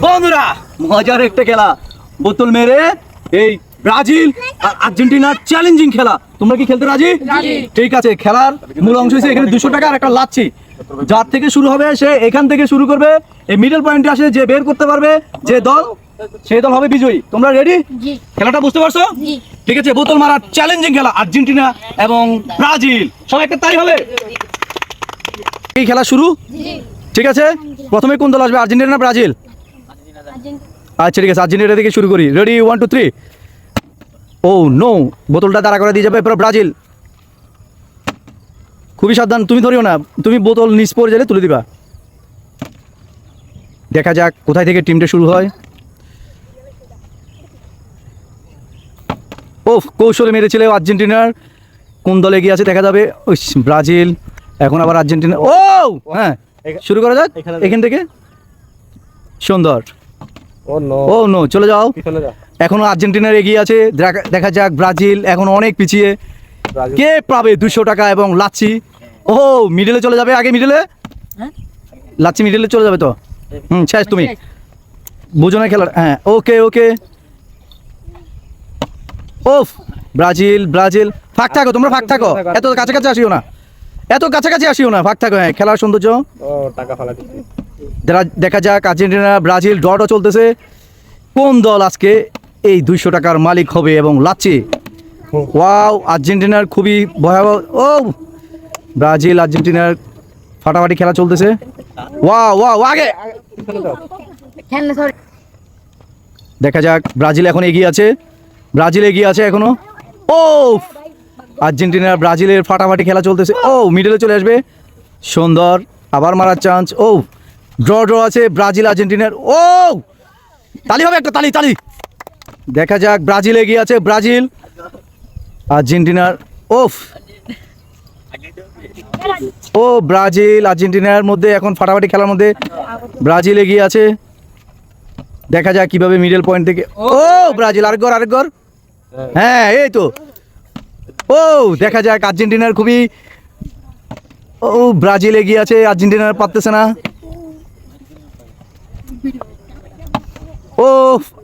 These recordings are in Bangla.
বন্ধুরা মজার একটা খেলা, বোতল মেরে এই ব্রাজিল আর আর্জেন্টিনার চ্যালেঞ্জিং খেলা। তোমরা কি খেলতে রাজি? ঠিক আছে, খেলার মূল অংশ হচ্ছে এখানে 200 টাকা আর একটা লাচ্ছি। যার থেকে শুরু হবে সে এখান থেকে শুরু করবে, এই মিডল পয়েন্টে আসে যে বের করতে পারবে যে দল, সেই দল হবে বিজয়ী। তোমরা রেডি? খেলাটা বুঝতে পারছো? ঠিক আছে, বোতল মারার চ্যালেঞ্জিং খেলা আর্জেন্টিনা এবং ব্রাজিল। সবাই একটা তাই হবে। এই খেলা শুরু। ঠিক আছে, প্রথমে কোন দল আসবে, আর্জেন্টিনা না ব্রাজিল? আচ্ছা ঠিক আছে, আর্জেন্টিনা থেকে শুরু করি। রেডি, 1 2 3। ও নো, বোতলটা দাঁড়া করে দিয়ে যাবে এরপর ব্রাজিল। খুবই সাবধান, তুমি ধরিও না, তুমি বোতল নিচ পড়ে গেলে তুলে দিবা। দেখা যাক কোথায় থেকে টিমটা শুরু হয়। ওফ, কৌশলে মেরেছিল আর্জেন্টিনার। কোন দলে গিয়ে আছে দেখা যাবে। ব্রাজিল, এখন আবার আর্জেন্টিনা। ও হ্যাঁ, শুরু করা যাক এখান থেকে। সুন্দর। ও নো, চলে যাও। এখনো আর্জেন্টিনার এগিয়ে আছে, দেখা যাক ব্রাজিল এখন অনেক পিছিয়ে। কে পাবে 200 টাকা এবং লাচ্ছি? ও মিডলে চলে যাবে, আগে মিডলে লাচ্ছি, মিডলে চলে যাবে তো। শেষ, তুমি বুঝো না খেলার। হ্যাঁ, ওকে ওকে। ওফ, ব্রাজিল ব্রাজিল। ফাঁক থাকো তোমরা, ফাঁক থাকো, এত কাছাকাছি আসিও না, এত কাছাকাছি আসিও না, ফাঁক থাকো। হ্যাঁ, খেলার সৌন্দর্য। দেখা যাক আর্জেন্টিনা ব্রাজিল ড্রও চলতেছে। কোন দল আজকে এই 200 টাকার মালিক হবে এবং লাচ্ছি? ওয়াও, আর্জেন্টিনার খুবই ভয়াবহ। ও ব্রাজিল আর্জেন্টিনার ফাটাফাটি খেলা চলতেছে। ওয়াও ওয়াও, আগে দেখা যাক ব্রাজিল এখন এগিয়ে আছে, ব্রাজিল এগিয়ে আছে এখনো। ও আর্জেন্টিনার ব্রাজিলের ফাটাফাটি খেলা চলতেছে। ও মিডলে চলে আসবে, সুন্দর, আবার মারার চান্স। ও ড্র আছে ব্রাজিল আর্জেন্টিনার। ও তালি হবে একটা, তালি তালি। দেখা যাক ব্রাজিল এগিয়ে আছে, ব্রাজিল আর্জেন্টিনার। ওফ, ও ব্রাজিল আর্জেন্টিনার মধ্যে এখন ফাটাফাটি খেলার মধ্যে ব্রাজিল এগিয়ে আছে। দেখা যাক কিভাবে মিডল পয়েন্ট থেকে। ও ব্রাজিল, আরেক গড়। হ্যাঁ এই তো। ও দেখা যাক আর্জেন্টিনার খুবই। ও ব্রাজিল এগিয়ে আছে, আর্জেন্টিনার পারতেছে না। ও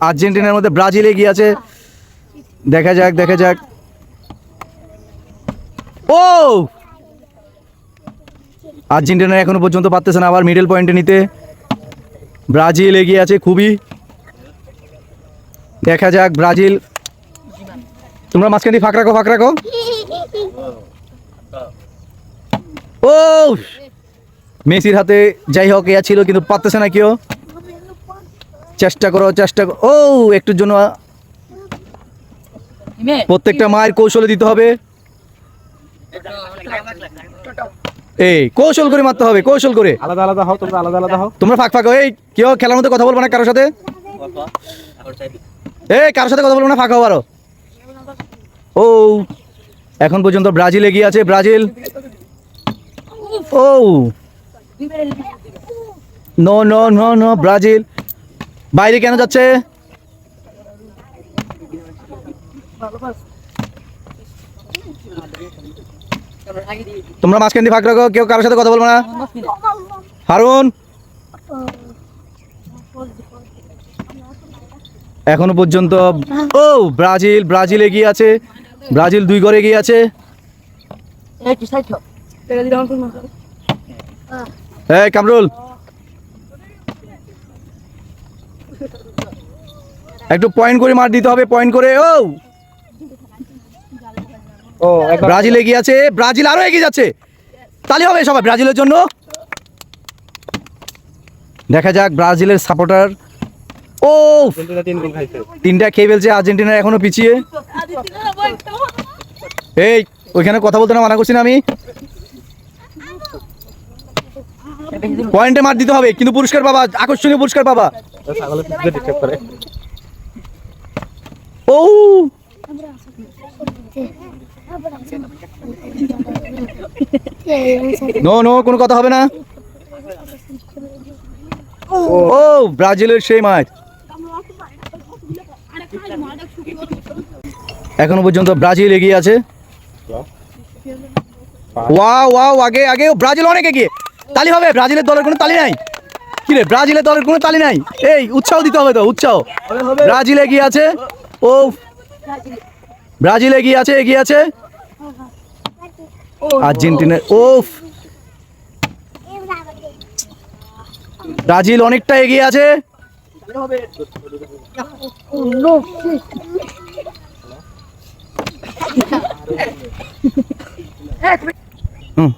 আর্জেন্টিনার মধ্যে ব্রাজিল এগিয়ে আছে, দেখা যাক দেখা যাক। ও আর্জেন্টিনা এখনো পর্যন্ত পারতেছে না আবার মিডল পয়েন্টে নিতে। ব্রাজিল এগিয়ে আছে খুবই, দেখা যাক ব্রাজিল। তোমরা মাঝখানে ফাঁক রাখো, ফাঁক রাখো। ও মেসির হাতে যাই হোক ইয়া ছিল, কিন্তু পারতেছে না কেউ। চেষ্টা করো, চেষ্টা করো। ও একটুর জন্য প্রত্যেকটা মায়ের কৌশলে দিতে হবে। এই কৌশল করে মারতে হবে, কৌশল করে। আলাদা আলাদা হও, তোমরা আলাদা আলাদা হও। তোমরা ফাঁক ফাঁক। এই কেউ খেলার মধ্যে কথা বলবো না কারোর সাথে। এই কারোর সাথে কথা বলবো না, ফাঁক হও আরো। ও এখন পর্যন্ত ব্রাজিল এগিয়ে আছে, ব্রাজিল। ও no no no no, Brazil বাইরে কেন যাচ্ছে? তোমরা মাঝখান দিয়ে ফাঁক রাখো, কেউ কারোর সাথে কথা বলবো না। হারুন এখনো পর্যন্ত। ও ব্রাজিল এগিয়ে আছে, ব্রাজিল 2 গড়ে এগিয়ে আছে। এই কামরুল একটু পয়েন্ট করে মার দিতে হবে, পয়েন্ট করে। ও ব্রাজিল এগিয়ে আছে, ব্রাজিল আরো এগিয়ে যাচ্ছে, তালি হবে সবাই ব্রাজিলের জন্য। দেখা যাক ব্রাজিলের সাপোর্টার। ও 3টা খেয়ে ফেলছে আর্জেন্টিনা, এখনো পিছিয়ে। এই ওইখানে কথা বলতে না মানা করছি না আমি। পয়েন্টে মার দিতে হবে, কিন্তু পুরস্কার পাবা, আকর্ষণীয় পুরস্কার পাবা। ও নো নো, কোনো কথা হবে না। ও ব্রাজিলের সেই ম্যাচ। এখনো পর্যন্ত ব্রাজিল এগিয়ে আছে। ওয়াও ওয়াও, আগে আগে ব্রাজিল অনেক এগিয়ে, তালি হবে। ব্রাজিলের দলের কোনো তালি নাই। কি রে, ব্রাজিলের দলের কোনো তালি নাই? এই উৎসাহ দিতে হবে তো, উৎসাহ। ব্রাজিল এগিয়ে আছে। ও, ব্রাজিল এগিয়ে আছে, এগিয়ে আছে। আর্জেন্টিনা, ওফ, ব্রাজিল অনেকটা এগিয়ে আছে।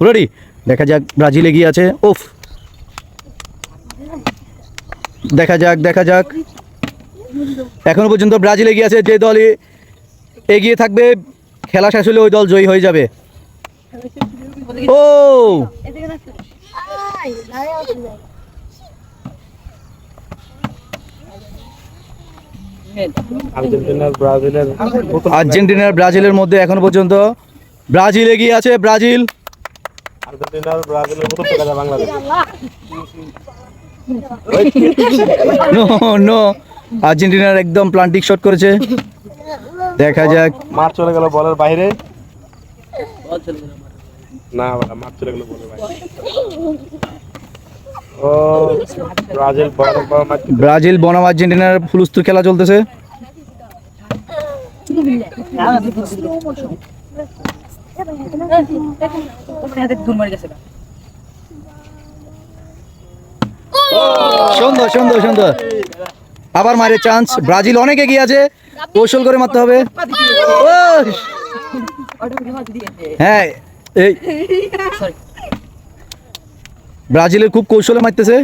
রেডি, দেখা যাক ব্রাজিল এগিয়ে আছে। ওফ, দেখা যাক, দেখা যাক। এখনো পর্যন্ত ব্রাজিল এগিয়ে আছে। যে দল এগিয়ে থাকবে খেলা শেষ হলে ওই দল জয়ী হয়ে যাবে। ও, আর্জেন্টিনার ব্রাজিলের মধ্যে এখনো পর্যন্ত ব্রাজিল এগিয়ে আছে। ব্রাজিল, নো, আর্জেন্টিনার একদম প্লান্টিক শট করেছে। দেখা যাক, মার চলে গেল বলের বাইরে। না, মার চলে গেল বলের বাইরে। ও, ব্রাজিল বনাম আর্জেন্টিনার ফুলস্থুর খেলা চলতেছে। সুন্দর, সুন্দর, সুন্দর। আবার মারে চান্স। ব্রাজিল অনেক এগিয়ে আছে, কৌশল করে মারতে হবে। হ্যাঁ, এই ব্রাজিলের খুব কৌশলে মারতেছে।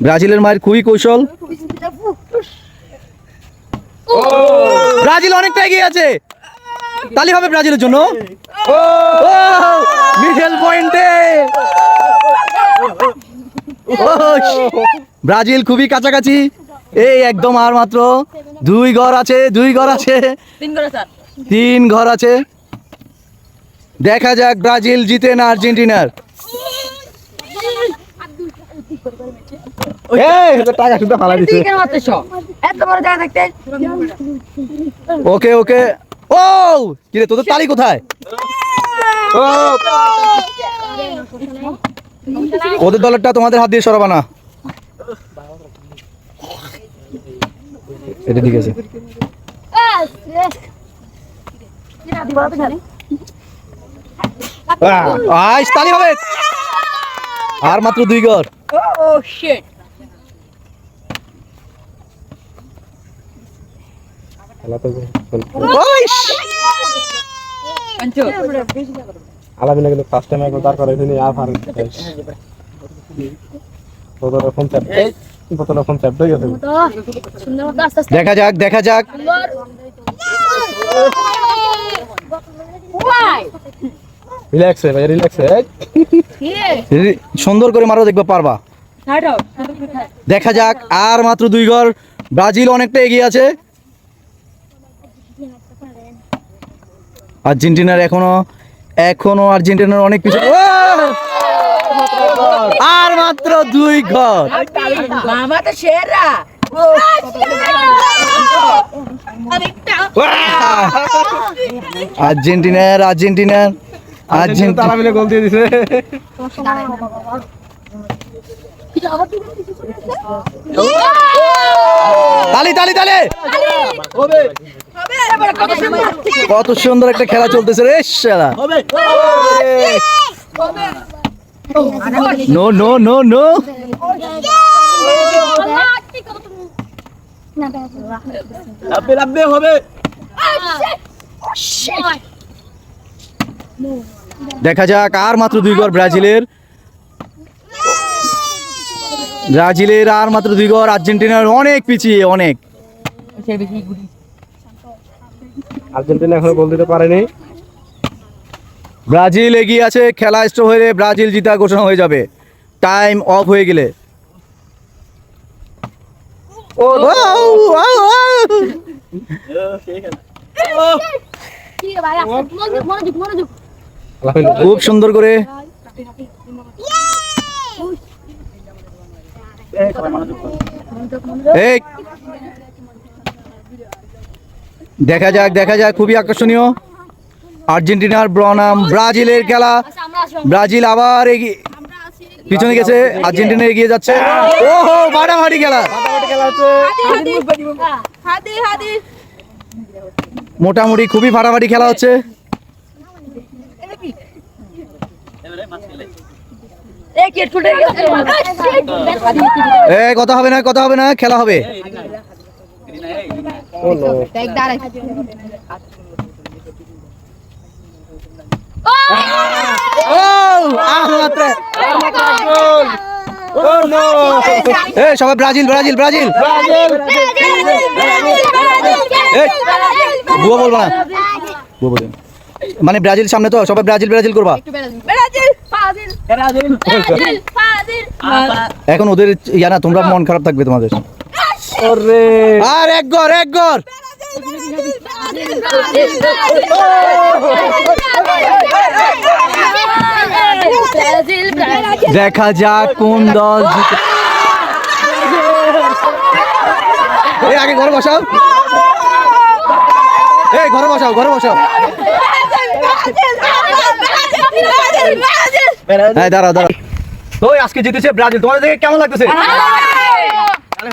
ব্রাজিলের মায়ের খুবই কৌশল। ব্রাজিল অনেকটা এগিয়ে আছে, তালি হবে ব্রাজিলের জন্য। মিডল পয়েন্টে ব্রাজিল খুবই কাছাকাছি। এই একদম আর মাত্র 2 ঘর আছে, 2 ঘর আছে, 3 ঘর আছে। দেখা যাক ব্রাজিল জিতে না আর্জেন্টিনার। টাকা শুধু ফালা দিচ্ছে। ওকে, ওকে। ও, কিরে তোদের তালি কোথায়? ওদের দলেরটা তোমাদের হাত দিয়ে সরাবা না। এটা ঠিক আছে। আইস, তালি হবে। আর মাত্র 2 ঘর। আলামিনা কিন্তু ফার্স্ট টাইম একবার দাঁড় করাইছে নি। আর ফারুক তোদের ফোন চ্যাপ, তোদের ফোন চ্যাপ হয়ে গেছে। দেখা যাক, দেখা যাক। রিল্যাক্স ভাই, রিল্যাক্স। সুন্দর করে মারো, দেখবে পারবা। দেখা যাক, আর মাত্র 2 ঘর। ব্রাজিল অনেকটা এগিয়ে আছে। আর্জেন্টিনার এখনো আর্জেন্টিনার অনেক পিছু। আর মাত্র 2 ঘর। আর্জেন্টিনার তারা মিলে গোল দিয়ে দিছে। তালি, তালি, তালি। কত সুন্দর একটা খেলা চলতেছে রে শালা। No, no, no, no. দেখা যাক, আর মাত্র 2 ঘর ব্রাজিলের। আর মাত্র 2 ঘর। আর্জেন্টিনার অনেক পিছিয়ে, অনেক। আর্জেন্টিনা এখনো গোল দিতে পারেনি। ব্রাজিল এগিয়ে আছে। খেলা স্টপ হয়ে ব্রাজিল জিতা ঘোষণা হয়ে যাবে টাইম অফ হয়ে গেলে। খুব সুন্দর করে। এই দেখা যাক, দেখা যাক। খুবই আকর্ষণীয় আর্জেন্টিনার বনাম ব্রাজিলের খেলা। ব্রাজিল আবার এগিয়ে পিছনে গেছে, আর্জেন্টিনা এগিয়ে যাচ্ছে। ওহো, মারামারি খেলা, মোটামুটি খুবই ফাটাফাটি খেলা হচ্ছে। কথা হবে না, কথা হবে না, খেলা হবে। সবাই ব্রাজিল ব্রাজিল ব্রাজিল, বুয়া বলবো না, বুয়া বলবো। মানে ব্রাজিল সামনে তো, সবাই ব্রাজিল ব্রাজিল করবা। এখন ওদের ইয়া না, তোমরা মন খারাপ থাকবে তোমাদের। আর এক গর, এক গর। দেখা যাক কোন দল জিতে। এই আগে ঘরে বসাও, এই ঘরে বসাও, ঘরে বসাও। হ্যাঁ, দাঁড়াও দাঁড়াও। তো আজকে জিতেছে ব্রাজিল, তোমাদের দেখে কেমন লাগতেছে?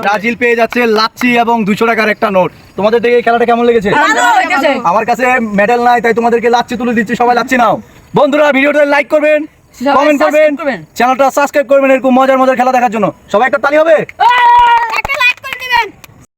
ব্রাজিল পেয়ে যাচ্ছে লাচ্ছি এবং 200 টাকার একটা নোট। তোমাদের দেখে এই খেলাটা কেমন লেগেছে? আমার কাছে মেডেল নাই, তাই তোমাদেরকে লাচ্ছি তুলে দিচ্ছি। সবাই লাচ্ছি নাও। বন্ধুরা, ভিডিওটা লাইক করবেন, কমেন্ট করবেন, চ্যানেলটা সাবস্ক্রাইব করবেন এরকম মজার মজার খেলা দেখার জন্য। সবাই একটা তালি হবে।